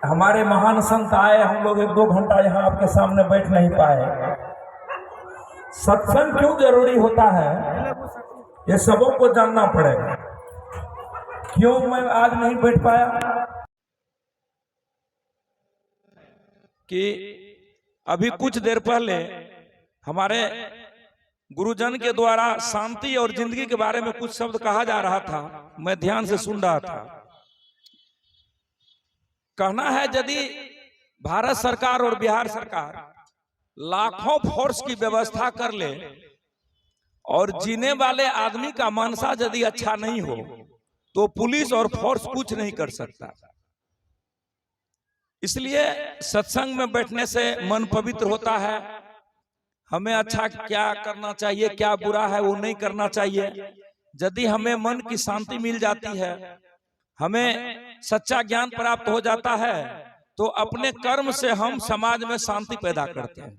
हमारे महान संत आए, हम लोग 1-2 घंटा यहाँ आपके सामने बैठ नहीं पाए। सत्संग क्यों जरूरी होता है ये सबों को जानना पड़ेगा। क्यों मैं आज नहीं बैठ पाया कि अभी कुछ देर पहले हमारे गुरुजन के द्वारा शांति और जिंदगी के बारे में कुछ शब्द कहा जा रहा था, मैं ध्यान से सुन रहा था। कहना है यदि भारत सरकार और बिहार सरकार लाखों फोर्स की व्यवस्था कर ले और जीने वाले आदमी का मनसा यदि अच्छा नहीं हो तो पुलिस और फोर्स कुछ नहीं कर सकता। इसलिए सत्संग में बैठने से मन पवित्र होता है। हमें अच्छा क्या करना चाहिए, क्या बुरा है वो नहीं करना चाहिए। यदि हमें मन की शांति मिल जाती है, हमें सच्चा ज्ञान प्राप्त हो जाता है, तो अपने कर्म से हम समाज में शांति पैदा करते हैं।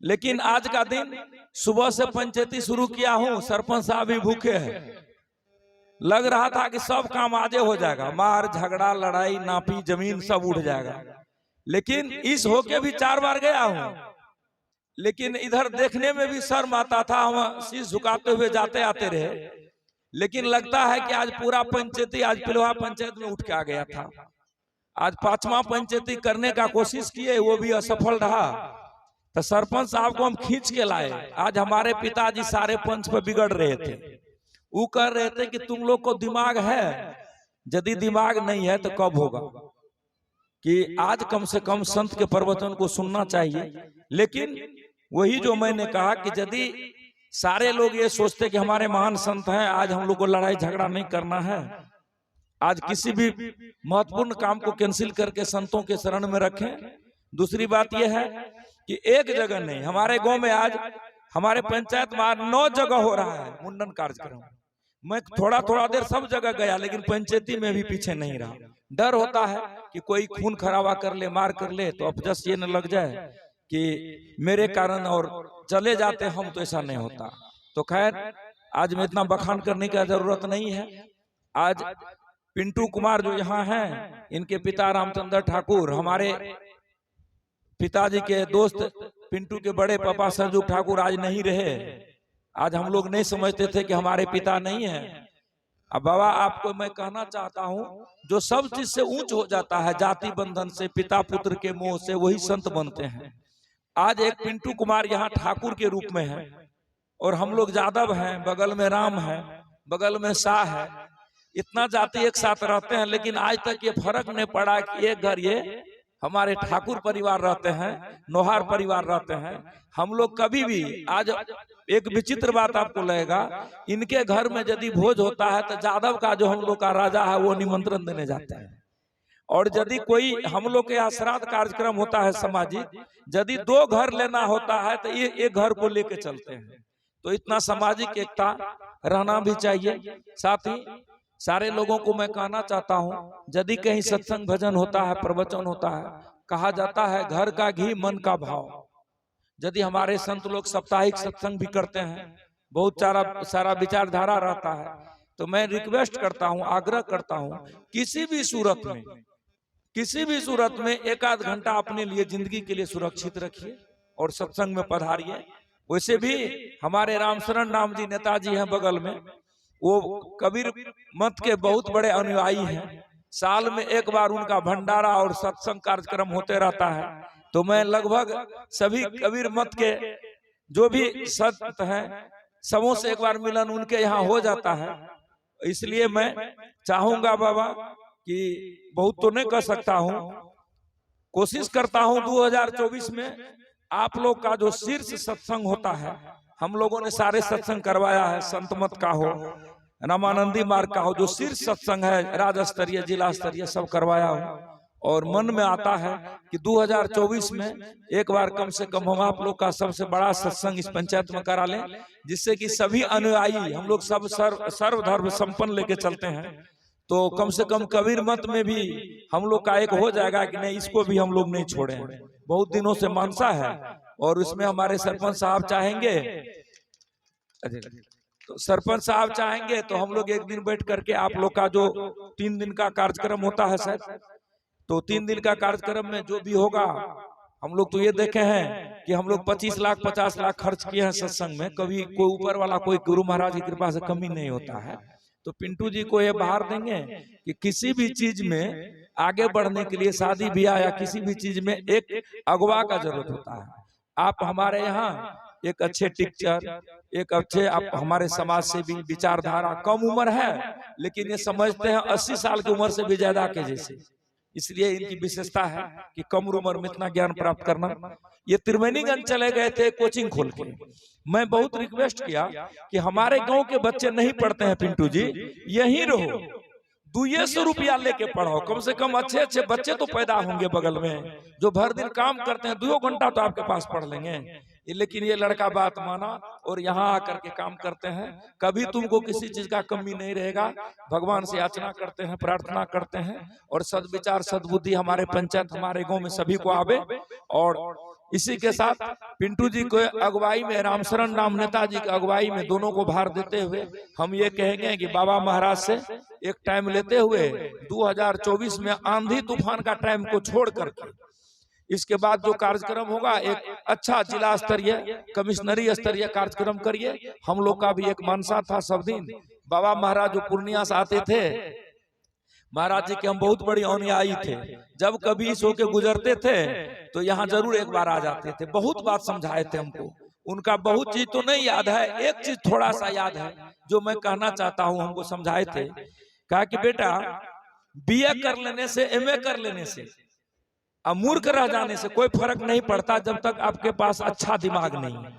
लेकिन आज का दिन सुबह से पंचायती शुरू किया हूं, सरपंच साहब भी भूखे हैं। लग रहा था कि सब काम आजे हो जाएगा, मार झगड़ा लड़ाई नापी जमीन सब उठ जाएगा। लेकिन इस होके भी 4 बार गया हूं, लेकिन इधर देखने में भी शर्म आता था। हम शीश झुकाते हुए जाते आते रहे, लेकिन लगता है कि आज पूरा पंचायती आज पिलवा पंचायत में उठ के आ गया था। आज 5वां पंचायती करने का कोशिश किए, वो भी असफल रहा। तो सरपंच साहब को हम खींच के लाए। आज हमारे पिताजी सारे पंच पे बिगड़ रहे थे। वो कह रहे थे कि तुम लोग को दिमाग है, यदि दिमाग नहीं है तो कब होगा, कि आज कम से कम संत के प्रवचन को सुनना चाहिए। लेकिन वही जो मैंने कहा कि यदि सारे लोग ये सोचते कि हमारे महान संत हैं, आज हम लोग को लड़ाई झगड़ा नहीं करना है, आज किसी भी महत्वपूर्ण काम को कैंसिल करके संतों के शरण में रखें। दूसरी बात यह है कि एक जगह नहीं, हमारे गांव में आज हमारे पंचायत में 9 जगह हो रहा है मुंडन कार्यक्रम। मैं थोड़ा थोड़ा देर सब जगह गया, लेकिन पंचायती में भी पीछे नहीं रहा। डर होता है कि कोई खून खराबा कर ले, मार कर ले, तो अपजस ये न लग जाए कि मेरे कारण और चले जाते हम, तो ऐसा नहीं होता। तो खैर आज में इतना बखान करने की जरूरत नहीं है। आज पिंटू कुमार जो यहाँ हैं, इनके पिता रामचंद्र ठाकुर, हमारे पिताजी के दोस्त पिंटू के बड़े पापा सरजू ठाकुर आज नहीं रहे। आज हम लोग नहीं समझते थे कि हमारे पिता नहीं है। अब बाबा आपको मैं कहना चाहता हूँ, जो सब चीज से ऊंच हो जाता है, जाति बंधन से, पिता पुत्र के मोह से, वही संत बनते हैं। आज एक पिंटू कुमार यहाँ ठाकुर के रूप में है, और हम लोग यादव हैं, बगल में राम है, बगल में शाह है। इतना जाति एक साथ रहते हैं, लेकिन आज तक ये फर्क नहीं पड़ा कि एक घर ये हमारे ठाकुर परिवार रहते हैं, नोहार परिवार रहते हैं। हम लोग कभी भी, आज एक विचित्र बात आपको लगेगा, इनके घर में यदि भोज होता है तो यादव का जो हम लोग का राजा है वो निमंत्रण देने जाता है। और यदि कोई हम लोग के यहाँ श्राद्ध कार्यक्रम होता है सामाजिक, यदि 2 घर लेना होता है तो एक घर को लेके चलते हैं। तो इतना सामाजिक एकता रहना भी चाहिए। साथ ही सारे लोगों को मैं कहना चाहता हूँ, यदि कहीं सत्संग भजन होता है, प्रवचन होता है, कहा जाता है घर का घी मन का भाव। यदि हमारे संत लोग साप्ताहिक सत्संग भी करते हैं, बहुत सारा विचारधारा रहता है, तो मैं रिक्वेस्ट करता हूँ, आग्रह करता हूँ, किसी भी सूरत में 1-8 घंटा अपने लिए, जिंदगी के लिए सुरक्षित रखिए और सत्संग में पधारिए। वैसे भी हमारे रामशरण राम जी नेताजी हैं बगल में, वो कबीर मत के बहुत बड़े अनुयायी हैं। साल में 1 बार उनका भंडारा और सत्संग कार्यक्रम होते रहता है। तो मैं लगभग सभी कबीर मत के जो भी संत हैं, सबों से 1 बार मिलन उनके यहाँ हो जाता है। इसलिए मैं चाहूंगा बाबा कि बहुत तो नहीं कर सकता हूँ, कोशिश करता हूँ 2024 में आप लोग का जो शीर्ष सत्संग होता है, हम लोगों ने सारे सत्संग करवाया है, संत मत का हो, रामानंदी मार्ग का हो, जो शीर्ष सत्संग है राज्य स्तरीय जिला स्तरीय सब करवाया हो। और मन में आता है कि 2024 में 1 बार कम से कम हम आप लोग का सबसे बड़ा सत्संग इस पंचायत में करा लें, जिससे कि सभी अनुयायी, हम लोग सब सर्वधर्म संपन्न लेके चलते हैं। तो कम से कम कबीर मत में भी हम लोग का एक हो जाएगा कि नहीं, इसको भी हम लोग नहीं छोड़े। बहुत दिनों से मानसा है, और उसमें हमारे सरपंच साहब चाहेंगे, तो सरपंच साहब चाहेंगे तो हम लोग एक दिन बैठ करके आप लोग का जो 3 दिन का कार्यक्रम होता है, शायद तो 3 दिन का कार्यक्रम में जो भी होगा, हम लोग तो ये देखे हैं कि हम लोग 25 लाख 50 लाख खर्च किए हैं सत्संग में, कभी कोई ऊपर वाला कोई गुरु महाराज की कृपा से कमी नहीं होता है। तो पिंटू जी को ये बाहर देंगे कि किसी भी चीज में आगे बढ़ने के लिए, शादी ब्याह या किसी भी चीज में एक अगवा का जरूरत होता है। आप हमारे यहाँ एक अच्छे टीचर, एक अच्छे आप हमारे समाज से भी विचारधारा, कम उम्र है लेकिन ये समझते हैं 80 साल की उम्र से भी ज्यादा के जैसे, इसलिए इनकी विशेषता है कि कम उम्र में इतना ज्ञान प्राप्त करना। ये त्रिवेणीगंज चले गए थे कोचिंग खोल के। मैं बहुत रिक्वेस्ट किया कि हमारे गांव के बच्चे नहीं पढ़ते हैं पिंटू जी, यहीं रहो, 200 रुपया लेके पढ़ाओ, कम से कम अच्छे अच्छे बच्चे तो पैदा होंगे बगल में, जो भर दिन काम करते हैं 2 घंटा तो आपके पास पढ़ लेंगे। लेकिन ये लड़का बात माना और यहाँ आकर के काम करते हैं। कभी तुमको किसी चीज का कमी नहीं रहेगा। भगवान से याचना करते हैं, प्रार्थना करते हैं, और सद्विचार सद्बुद्धि हमारे पंचायत, हमारे गांव में सभी को आवे। और इसी के साथ पिंटू जी को अगुवाई में, रामशरण राम नेताजी की अगुवाई में दोनों को भार देते हुए हम ये कहेंगे कि बाबा महाराज से एक टाइम लेते हुए 2024 में आंधी तूफान का टाइम को छोड़ करके इसके बाद जो कार्यक्रम होगा, एक अच्छा जिला स्तरीय, कमिश्नरी स्तरीय कार्यक्रम करिए। हम लोग का भी एक मानसा था, सब दिन बाबा महाराज जो पूर्णिया से आते थे, महाराज जी के हम बहुत बड़ी अनुयायी थे। जब कभी इस होके गुजरते थे तो यहाँ जरूर एक बार आ जाते थे। बहुत बात समझाए थे हमको। उनका बहुत चीज तो नहीं याद है, एक चीज थोड़ा सा याद है जो मैं कहना चाहता हूँ। हमको समझाए थे, कहा कि बेटा बीए कर लेने से, एमए कर लेने से, मूर्ख रह जाने से कोई फर्क नहीं पड़ता जब तक आपके पास अच्छा दिमाग नहीं है।